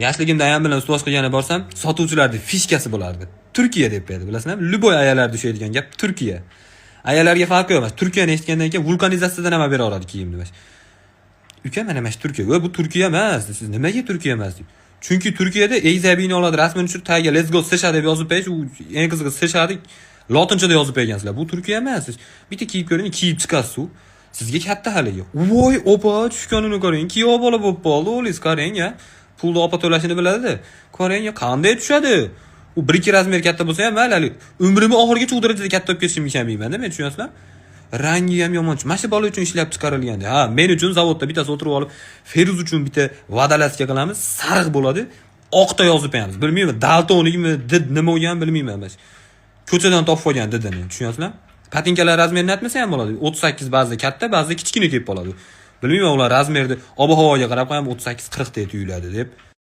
Yoshligimda ayam bilan ustuvor qilgani borsam, sotuvchilarning fishkasi bo'lardi. Turkiya deb berdi, bilasizmi? Luboy ayollar dushaydigan gap Turkiya. Ayollarga farqi yo'q emas. Turkiyani eshitgandan keyin vulkanizatsiyadan ham bera oladi kiyimni. Uka, mana mana shu Turkiya. Voy, bu Turkiya emas. Siz nimaga Turkiya emas? Chunki Turkiyada Eyza binolarda rasmini tushirib tagiga Let's go Sesha deb yozib qo'yish, u eng qizig'i Seshani lotinchada yozib qo'ygansizlar. Bu Turkiya emas. Bitta kiyib ko'ring, kiyib chiqasiz u. Sizga katta haligi. Voy, opa, tushganini ko'ring. Kiyov bola bo'lib qoldi, o'lis qarang ya. Pulni opa to'lashini biladi. Ko'ring ya, qanday tushadi. U 1-2 razmer katta bo'lsa ham mayli. Umrimni oxirigacha u darajada katta bo'lib ketishimni ishonmayman-da, men tushunasizlar? Rangi ham yomon. Mana shu bola uchun ishlab chiqarilgan. Ha, men uchun zavodda bittasi o'tirib olib, Feruz uchun bitta vodolaska qilamiz, sariq bo'ladi, oqda yozib qo'yamiz. Bilmayman, daltonikmi, did nima bo'lganini bilmayman men. Ko'chadan topib olgan didini, tushunasizlar? Patinkalar razmerini aytmasa ham bo'ladi. 38 ba'zida katta, ba'zida kichkina kelib qoladi. Bilmayman, ular razmerni ob-havoga qarab ham 38-40 ta tuyuladi deb.